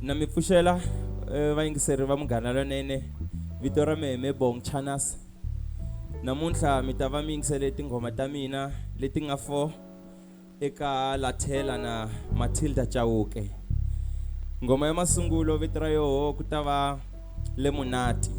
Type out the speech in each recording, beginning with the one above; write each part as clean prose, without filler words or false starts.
Na mi pfuxela vayingiseri va Munghana Lonene vito ra mehe me BongChanas. Namuntlha mi ta va mi yingisele tinghoma ta mina leti nga 4 eka Lathela na Mathilda Chauke. Ngoma ya masungulo vito ra yoho ku ta va Lemonati.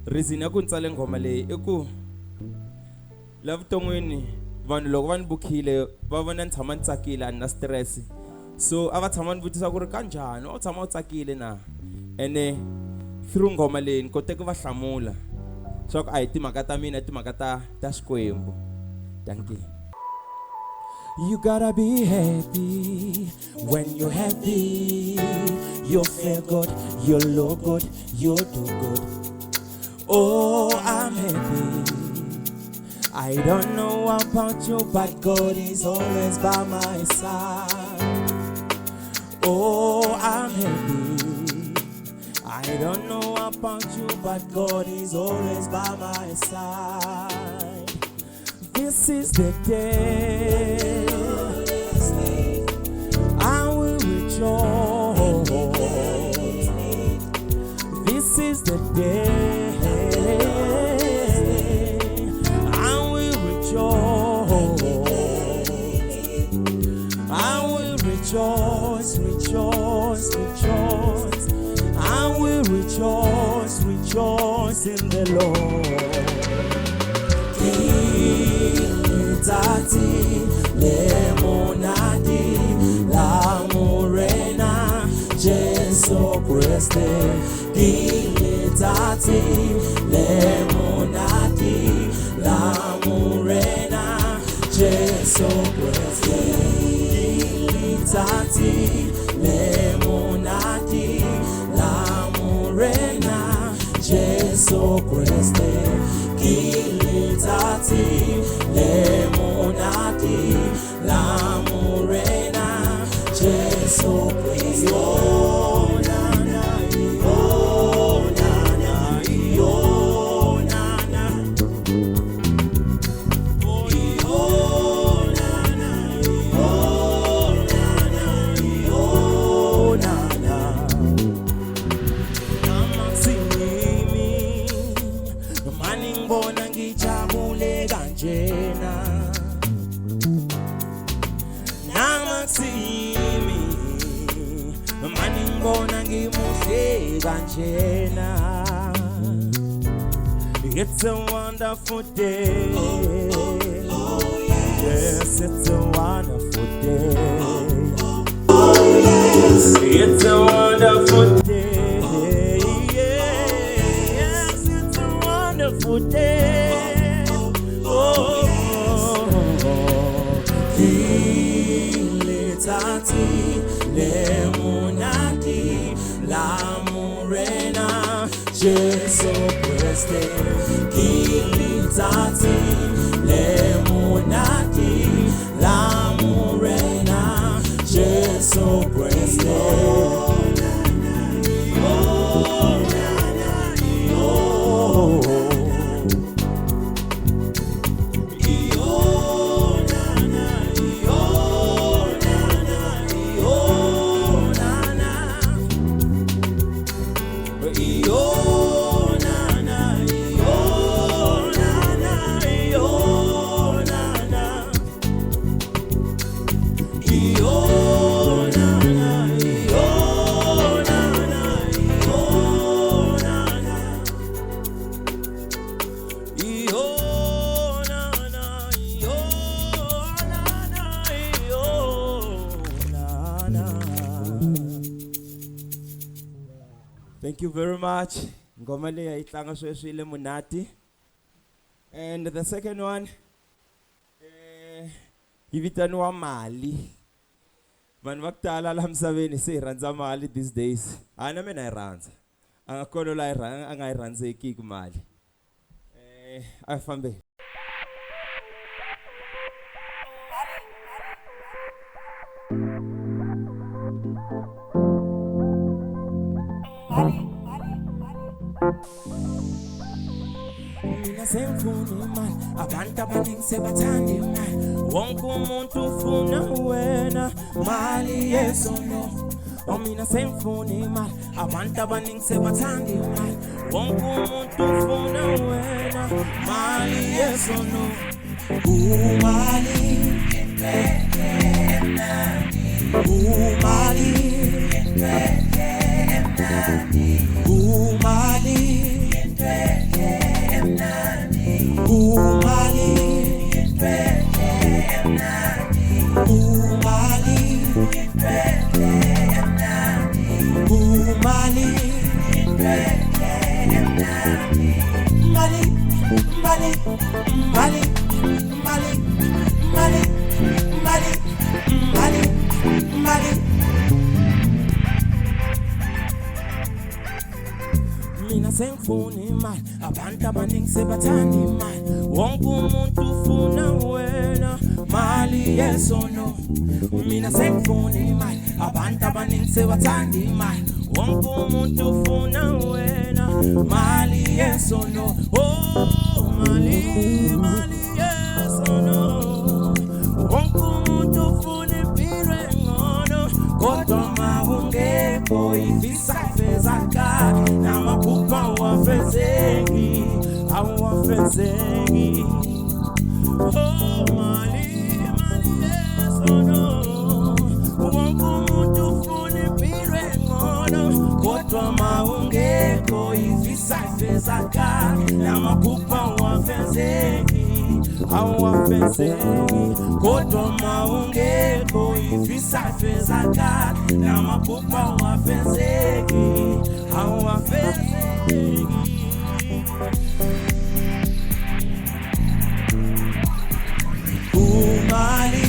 Reason ya ku ntsale ngoma leyi i ku la vuton'wini vanhu loko va ni bukhile va vona ni tshama ni tsakile a ni na stress, so a va tshama ni vutisa ku ri kanjhani u tshama u tsakile na, ene through ngoma leyi ni kote ku va hlamula swa ku a hi timhaka ta mina, timhaka ta Xikwembu. Thank you. You gotta be happy. When you're happy, you feel good, you look good, you do good. Oh, I'm happy. I don't know about you, but God is always by my side. Oh, I'm happy. I don't know about you, but God is always by my side. This is the day I will rejoice. This is the day I will rejoice. I will rejoice, rejoice, rejoice. I will rejoice, rejoice in the Lord. Tati lemonade la morena Jesu Christe. Tati lemonade la morena Jesu Christe. Tati lemonade la morena Jesu Christe. Tati lemonade la morena Jesu Christ. Oh na na, oh na na, oh na na, oh na na, oh na na, oh na na. Mama singimi mani ngibona ngijabule kanjena. Namasimi mani ngibona ngimuhle kanjena. It's a wonderful day. Yes, it's a wonderful day. It's a wonderful day. Yes, it's a wonderful day. Oh, Tati lemonade la morena Jesu Christe. Tati lemonade la morena Jesu Christe. Oh na na, oh na na, oh. Thank you very much. Ngoma leyi ayitlanga sweswi Lemonati. And the second one yi vitaniwa Mali. Vanhu va ku tala laha misaveni se hi rhandza mali these days. Na mina hi rhandza. A nga kona la a nga yi rhandzekiki mali. A hi fambe. Mina sengifuna imali, abantu abaningi sebathanda imali. Wonke umuntu ufuna wena, mali yes or no. Mina sengifuna imali abantu abaningi sebathanda imali wonke umuntu ufuna wena mali yes or no umali umali umali umali Mina sengifuna imali abantu abaningi sebathanda imali wonke umuntu ufuna wena mali yes or no Mina sengifuna imali abantu abaningi sebathanda imali wonke umuntu ufuna wena mali yes or no oh mali yes or no wonke umuntu ufuna impilo engcono kodwa mawungekho ivisa fezaka namaphupha awafezeki oh mali yes or no wonke umuntu ufuna impilo engcono kodwa mawungekho ivisa fezaka namaphupha awafezeki kodwa mawungekho ivisa fezaka namaphupha awafezeki umali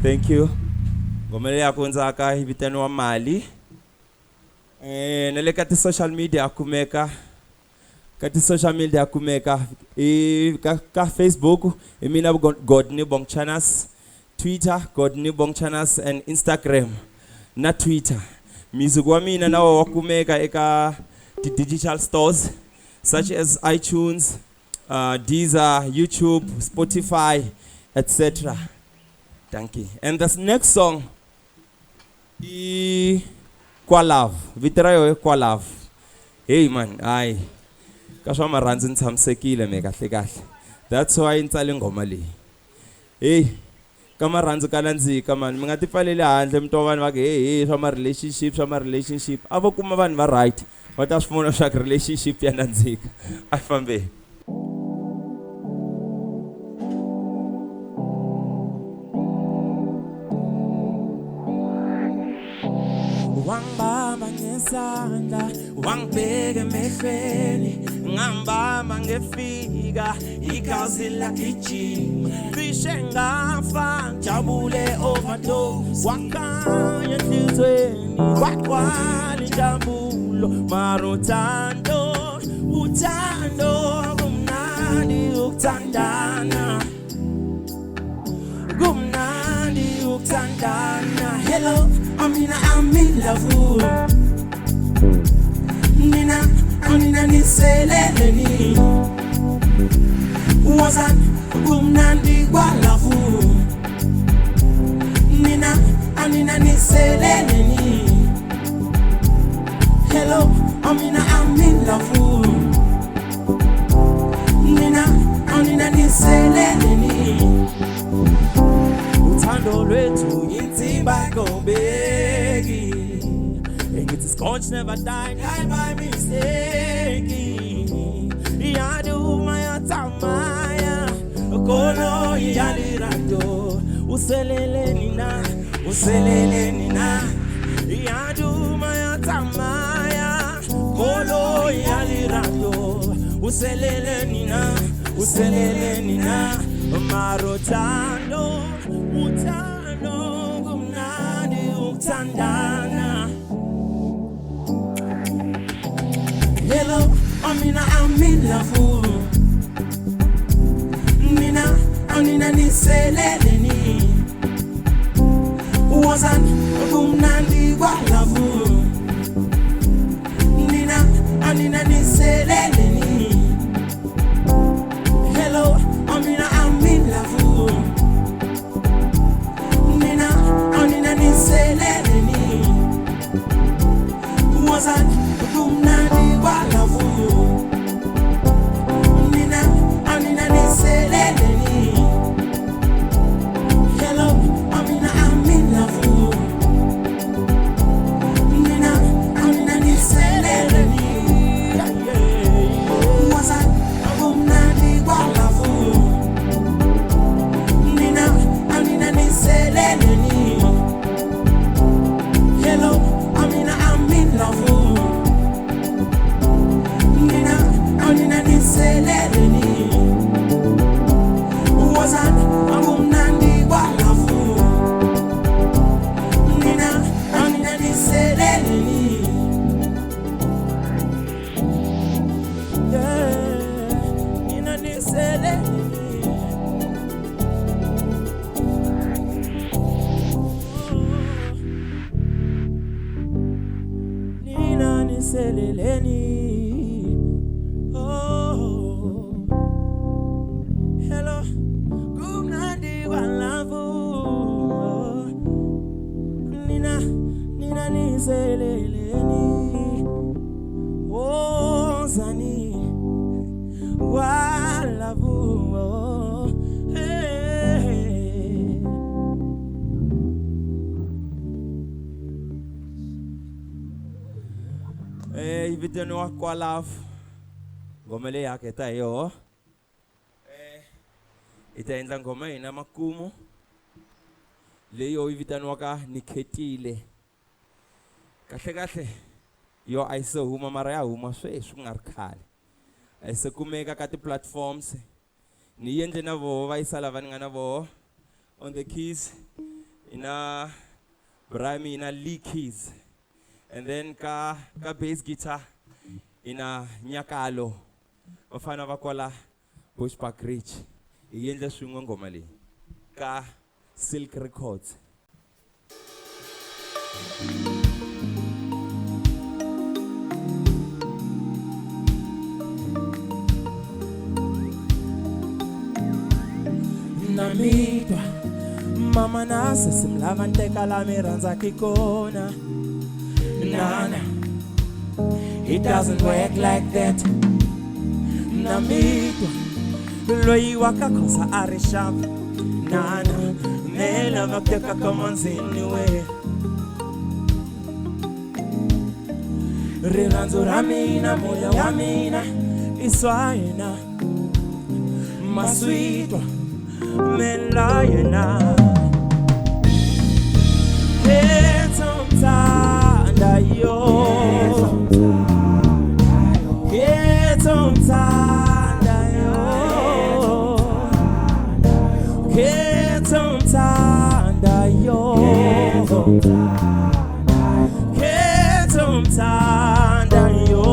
Thank you. Ngomele yakwenza ka hibitani wa mali. Nale kati social media akumeka. Ka Facebook emina God ni BongChanas, Twitter God ni BongChanas and Instagram na Twitter. Music wa mina nawo wakumeka eka the digital stores such as iTunes, Deezer, YouTube, Spotify, etc. Thank you. And this next song is Kwa Love. Vitrayo Kwa Love. Hey man, ay. Kaswa maranzi ntsamsekile meka hlekahle. That's why intsale ngoma le. Hey, kama ranzi kalandzika man. Mingati pfalele handle mntwana vake hey swa relationship. Avo kuma vanhu va right. Wata swifuna swa relationship ya nandzika. Afambe. Wangibamba ngesandla wangibeka emehlweni ngambamba ngefika igazi lagijima cishe ngafa jabule overdose wakhanya enhlizweni kwagcwala injabulo marothando uthando kumnandi ukuthandana kumnandi ukuthandana hello I'm in love Nina niseleleni Wazan kumnandi kwa love Nina niseleleni Hello Amina I'm in love. Nina, Amina niseleleni. Uthando lwethu insimba gobeki. And it's scotch never died by mistake. Yadu maya tamaya kono yalirando. Uselele nina Yadu maya tamaya kono yalirando. Uselele nina marotando utando gumnadi utandana. Hello, Amina, I'm in love. Nina, Amina niseleleni. Wazan gumnandi walavu. Nina, Amina niseleleni. Hello, Amina, I'm in love. Nina, Amina niseleleni. Wazan gumnandi walavu. Nina, Amina niseleleni. Hello, Amina, I'm in love. Nina, Amina niseleleni. Wazan gumnandi walavu. Nina, Amina niseleleni. Hello, Amina, I'm in love. Nina niseleleni. Wazan agumnandi walavu. Nina niseleleni. Nina niseleleni. Nina niseleleni. Hello, gumnandi walavu. Nina niseleleni. Oh, zani walavu. Hey. Hey, video no kwa love. Ngomele yake tayo. Itaenza ngoma ina makumu. Leyo ivitanwaka nikhetile. Kahle yo aiso huma maraya huma sweswi ngarkhale. Aise kumeka ka ti platforms. Ni yendle na vo vaisala vaninga na vo on the keys ina Brahmi ina lead keys. And then ka bass guitar ina Nyakalo. Bafana vakwala Bush Park Ridge. Yendla swin'we ngoma leyi ka Silk Records. Namitwa mama nase simlava nteka la miranza kikona. Nana, it doesn't work like that. Namitwa loyi wakakosa arisham. Nana, mela makteka kamanzini we. Riranzo ramina, moya wamina, iswaina. Maswitwa, melayena. Ketomtanda yo. Ketomtanda yo. Ketomtanda yo. Ketomtanda yo.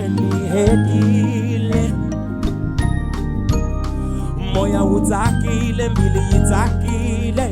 Nihedile moya utakile mbili itakile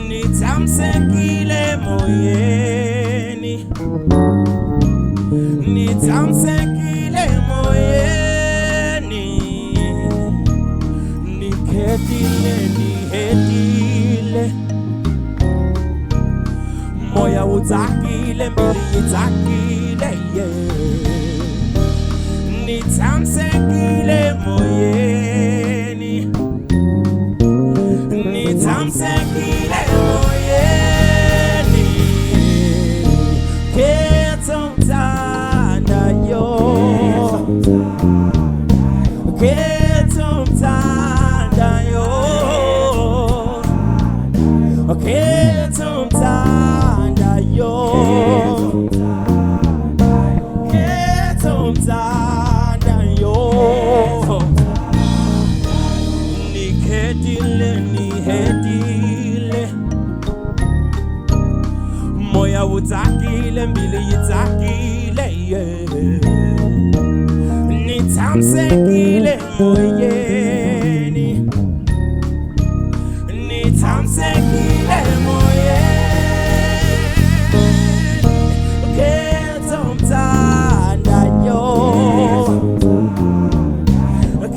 nitamsekile moyeni nitamsekile moyeni nihedile moya udzakile mbili idzakile nithamsekile moyeni nithamsekile moyeni kethomthanda yo kethomthanda yo kethomthanda yo kethomthanda yo nikhethile nihedile moya udzakile mbili yidzakile nithamsekile moyeni nithamsekile moyeni kethomthanda yo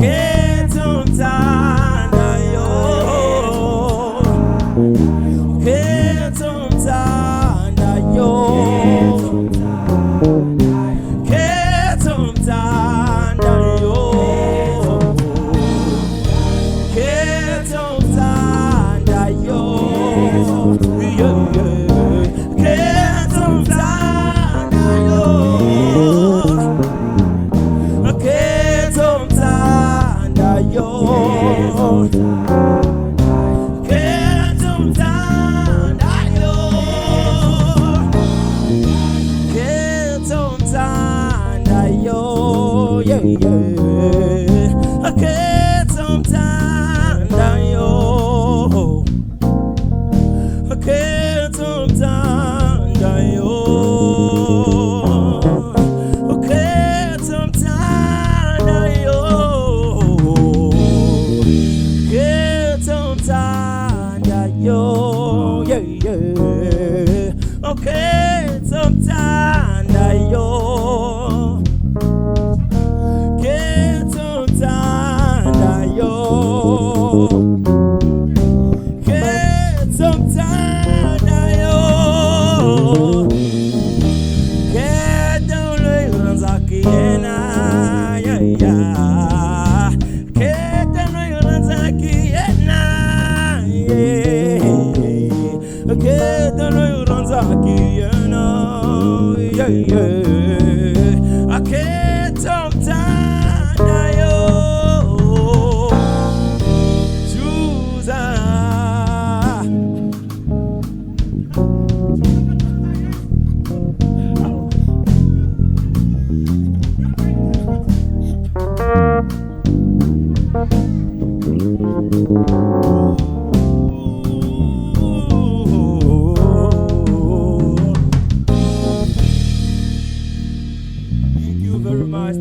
kethomthanda yo kethomthanda yo kethomthanda yo kethomthanda yo kethomthanda yo kethomthanda yo kethomthanda yo kethomthanda yo kethomthanda yo kethomthanda yo kethomthanda yo kethomthanda yo kethomthanda yo kethomthanda yo kethomthanda yo kethomthanda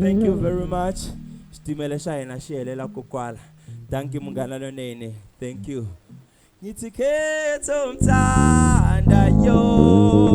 Thank you very much. Stimele shayena shiyelela kokwala. Thank you mngana lonene. Thank you. Ngithi kethomthanda yo